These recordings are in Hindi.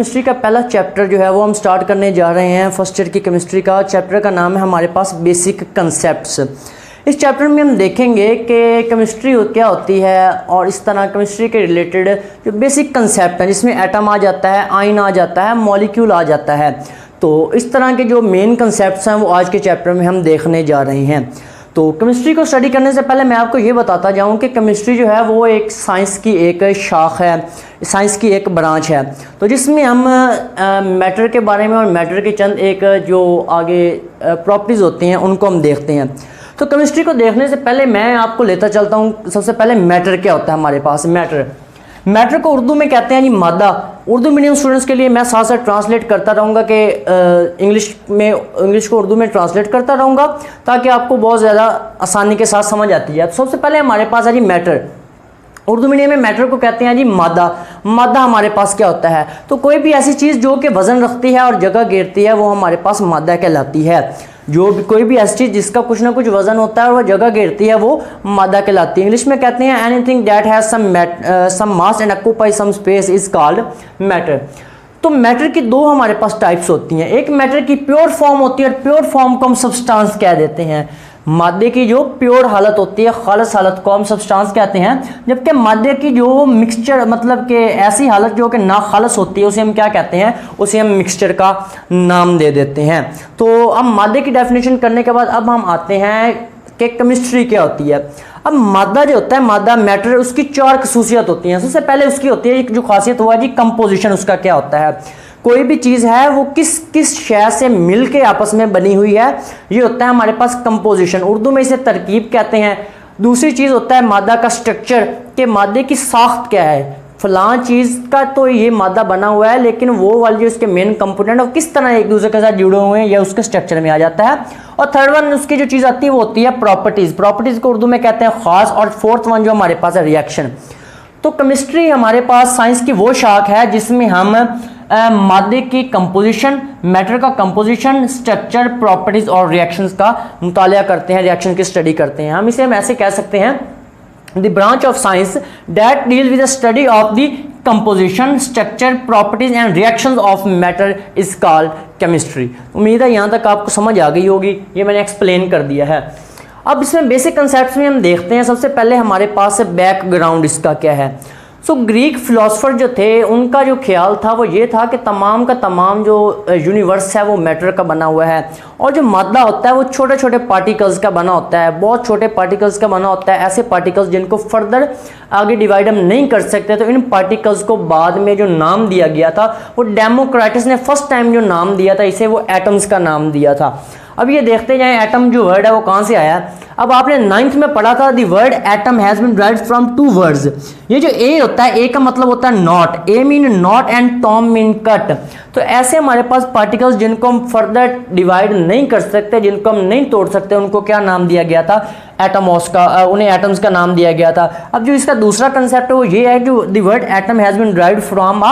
केमिस्ट्री का पहला चैप्टर जो है वो हम स्टार्ट करने जा रहे हैं फर्स्ट ईयर की केमिस्ट्री का। चैप्टर का नाम है हमारे पास बेसिक कंसेप्ट्स। इस चैप्टर में हम देखेंगे कि केमिस्ट्री क्या होती है और इस तरह केमिस्ट्री के रिलेटेड जो बेसिक कंसेप्ट हैं जिसमें एटम आ जाता है, आयन आ जाता है, मॉलिक्यूल आ जाता है। तो इस तरह के जो मेन कंसेप्ट्स हैं वो आज के चैप्टर में हम देखने जा रहे हैं। तो केमिस्ट्री को स्टडी करने से पहले मैं आपको ये बताता जाऊँ कि केमिस्ट्री जो है वो एक साइंस की एक शाख है, साइंस की एक ब्रांच है। तो जिसमें हम मैटर के बारे में और मैटर के चंद एक जो आगे प्रॉपर्टीज़ होती हैं उनको हम देखते हैं। तो केमिस्ट्री को देखने से पहले मैं आपको लेता चलता हूँ सबसे पहले मैटर क्या होता है हमारे पास। मैटर को उर्दू में कहते हैं जी मादा। उर्दू मीडियम स्टूडेंट्स के लिए मैं साथ साथ ट्रांसलेट करता रहूँगा कि इंग्लिश को उर्दू में ट्रांसलेट करता रहूँगा ताकि आपको बहुत ज़्यादा आसानी के साथ समझ आती है। तो सबसे पहले हमारे पास है जी मैटर। उर्दू मीडियम में मैटर को कहते हैं जी मादा। मादा हमारे पास क्या होता है? तो कोई भी ऐसी चीज़ जो कि वज़न रखती है और जगह घेरती है वो हमारे पास मादा कहलाती है। जो भी कोई भी ऐसी चीज़ जिसका कुछ ना कुछ वजन होता है और वह जगह घेरती है वो मादा कहलाती है। इंग्लिश में कहते हैं anything that has some mass and occupy some space is called matter. तो मैटर की दो हमारे पास टाइप्स होती हैं। एक मैटर की प्योर फॉर्म होती है और प्योर फॉर्म को हम सब्सटेंस कह देते हैं। मादे की जो प्योर हालत होती है, खालिस हालत को हम सब्सटेंस कहते हैं। जबकि मादे की जो मिक्सचर मतलब कि ऐसी हालत जो कि ना खालिस होती है उसे हम क्या कहते हैं? उसे हम मिक्सचर का नाम दे देते हैं। तो अब मादे की डेफिनेशन करने के बाद अब हम आते हैं कि केमिस्ट्री क्या होती है। अब मादा जो होता है, मादा मैटर, उसकी चार खसूसियत होती हैं। सबसे पहले उसकी होती है जो खासियत हुआ जी कंपोजिशन। उसका क्या होता है? कोई भी चीज़ है वो किस किस शय से मिल के आपस में बनी हुई है, ये होता है हमारे पास कंपोजिशन। उर्दू में इसे तरकीब कहते हैं। दूसरी चीज़ होता है मादा का स्ट्रक्चर, कि मादे की साख्त क्या है। फलां चीज़ का तो ये मादा बना हुआ है लेकिन वो वाली जो इसके मेन कंपोनेंट और किस तरह एक दूसरे के साथ जुड़े हुए हैं या उसके स्ट्रक्चर में आ जाता है। और थर्ड वन उसकी जो चीज़ आती है वो होती है प्रॉपर्टीज़। प्रॉपर्टीज़ को उर्दू में कहते हैं ख़ास। और फोर्थ वन जो हमारे पास है रिएक्शन। तो केमिस्ट्री हमारे पास साइंस की वो शाख है जिसमें हम मादे की कंपोजिशन, मैटर का कंपोजिशन, स्ट्रक्चर, प्रॉपर्टीज और रिएक्शंस का मुतालिया करते हैं, रिएक्शन की स्टडी करते हैं। हम ऐसे कह सकते हैं the branch of science that deal with the study of the composition, structure, properties and reactions of matter is called chemistry. उम्मीद है यहाँ तक आपको समझ आ गई होगी, ये मैंने एक्सप्लेन कर दिया है। अब इसमें बेसिक कंसेप्ट्स में हम देखते हैं। सबसे पहले हमारे पास बैकग्राउंड इसका क्या है। सो ग्रीक फिलोसफर जो थे उनका जो ख्याल था वो ये था कि तमाम का तमाम जो यूनिवर्स है वो मैटर का बना हुआ है और जो मादा होता है वो छोटे छोटे पार्टिकल्स का बना होता है, बहुत छोटे पार्टिकल्स का बना होता है। ऐसे पार्टिकल्स जिनको फर्दर आगे डिवाइड हम नहीं कर सकते। तो इन पार्टिकल्स को बाद में जो नाम दिया गया था वो डेमोक्रिटस ने फर्स्ट टाइम जो नाम दिया था इसे वो एटम्स का नाम दिया था। अब ये देखते जाएं एटम जो वर्ड है वो कहाँ से आया है। अब आपने 9th में पढ़ा था the word atom has been derived from two words. ये जो ए होता है, ए का मतलब होता है not. A mean not and Tom mean cut. तो ऐसे हमारे पास पार्टिकल्स जिनको हम फर्दर डिवाइड नहीं कर सकते, जिनको हम नहीं तोड़ सकते, उनको क्या नाम दिया गया था? एटमॉस का, उन्हें एटम्स का नाम दिया गया था। अब जो इसका दूसरा कंसेप्ट है वो ये है जो the word atom has been derived from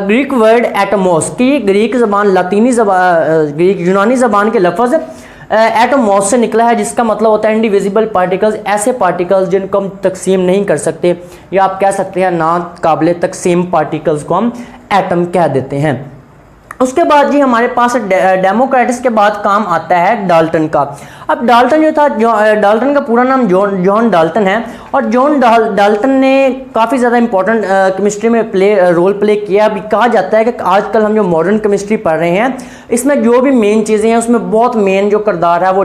Greek word atomos की ग्रीक ज़बान, लातीनी ज़बान, ग्रीक यूनानी ज़बान के लफ्ज़ एटमॉस से निकला है जिसका मतलब होता है इंडिविजिबल पार्टिकल्स। ऐसे पार्टिकल्स जिनको हम तकसीम नहीं कर सकते या आप कह सकते हैं ना काबिल तकसीम पार्टिकल्स को हम एटम कह देते हैं। उसके बाद जी हमारे पास डेमोक्रिटस के बाद काम आता है डाल्टन का। अब डाल्टन जो था, डाल्टन का पूरा नाम जॉन डाल्टन है और जॉन डाल्टन ने काफ़ी ज़्यादा इंपॉर्टेंट केमिस्ट्री में रोल प्ले किया। अभी कहा जाता है कि आजकल हम जो मॉडर्न केमिस्ट्री पढ़ रहे हैं इसमें जो भी मेन चीज़ें हैं उसमें बहुत मेन जो किरदार है वो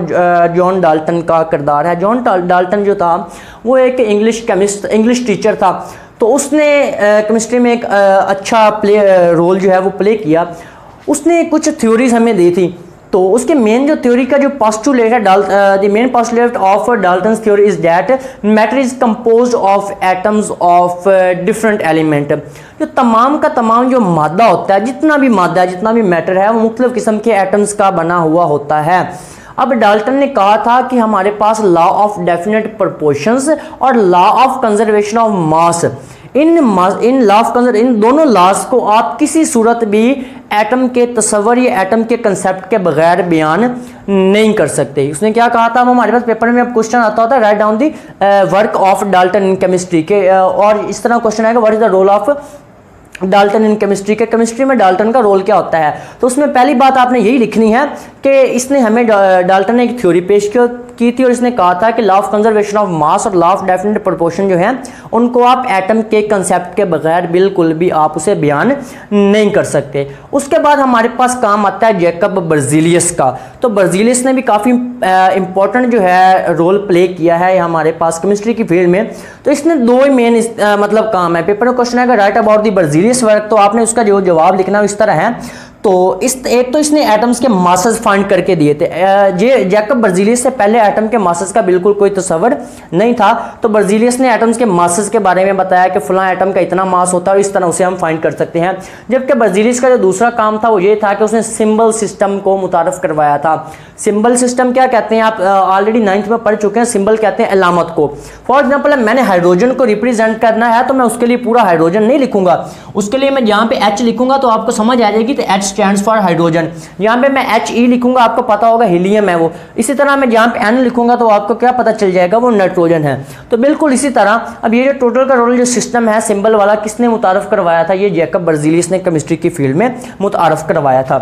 जॉन डाल्टन का किरदार है। जॉन डाल्टन जो था वो एक इंग्लिश टीचर था। तो उसने केमिस्ट्री में एक अच्छा रोल जो है वो प्ले किया। उसने कुछ थ्योरीज हमें दी थी। तो उसके मेन जो थ्योरी का जो पोस्टुलेट है, the main postulate of Dalton's theory is that matter is composed of atoms of different element. जो तमाम का तमाम जो मादा होता है, जितना भी मादा है, जितना भी मैटर है वो मुख्तलिफ किस्म के एटम्स का बना हुआ होता है। अब डाल्टन ने कहा था कि हमारे पास लॉ ऑफ डेफिनेट प्रोपोर्शंस और law of conservation of mass, इन लॉ ऑफ कंजर्वेशन, इन दोनों लॉज को आप किसी सूरत भी एटम के तस्वर या एटम के कंसेप्ट के बगैर बयान नहीं कर सकते। उसने क्या कहा था? अब हमारे पास पेपर में अब क्वेश्चन आता होता है write down the work of Dalton in chemistry के, और इस तरह क्वेश्चन आएगा what is the role of Dalton in chemistry के, केमिस्ट्री में डाल्टन का रोल क्या होता है। तो उसमें पहली बात आपने यही लिखनी है कि इसने हमें डाल्टन ने एक थ्योरी पेश की थी और इसने कहा था कि लॉ ऑफ कंजर्वेशन ऑफ मास और लॉ ऑफ डेफिनेट प्रोपोर्शन जो है उनको आप एटम के कंसेप्ट के बगैर बिल्कुल भी आप उसे बयान नहीं कर सकते। उसके बाद हमारे पास काम आता है जैकब बर्जीलियस का। तो बर्जीलियस ने भी काफ़ी इंपॉर्टेंट जो है रोल प्ले किया है हमारे पास केमिस्ट्री की फील्ड में। तो इसने दो ही मेन मतलब काम है। पेपर में क्वेश्चन है right about the Berzelius work, तो आपने उसका जो जवाब लिखना इस तरह है। तो एक तो इसने एटम्स के मासेस फाइंड करके दिए थे। जैकब बर्जीलियस से पहले एटम के मासेस का बिल्कुल कोई तस्वर नहीं था। तो बर्जीलियस ने एटम्स के मासेस के बारे में बताया कि फलां एटम का इतना मास होता है और इस तरह उसे हम फाइंड कर सकते हैं। जबकि बर्जीलियस का जो दूसरा काम था वो ये था कि उसने सिंबल सिस्टम को मुतारफ करवाया था। सिंबल सिस्टम क्या कहते हैं, आप ऑलरेडी 9th में पढ़ चुके हैं। सिंबल कहते हैं अलामत को। फॉर एग्जाम्पल मैंने हाइड्रोजन को रिप्रेजेंट करना है तो मैं उसके लिए पूरा हाइड्रोजन नहीं लिखूंगा, उसके लिए मैं जहाँ पे H लिखूंगा तो आपको समझ आ जाएगी, तो H स्टैंड्स फॉर हाइड्रोजन। यहाँ पे मैं HE लिखूंगा आपको पता होगा हीलियम है वो। इसी तरह मैं जहाँ पे N लिखूंगा तो आपको क्या पता चल जाएगा, वो नाइट्रोजन है। तो बिल्कुल इसी तरह अब ये जो टोटल का रोल जो सिस्टम है सिंबल वाला किसने मुतारफ करवाया था, ये जैकब बर्जीलियस ने केमिस्ट्री की फील्ड में मुतारफ करवाया था।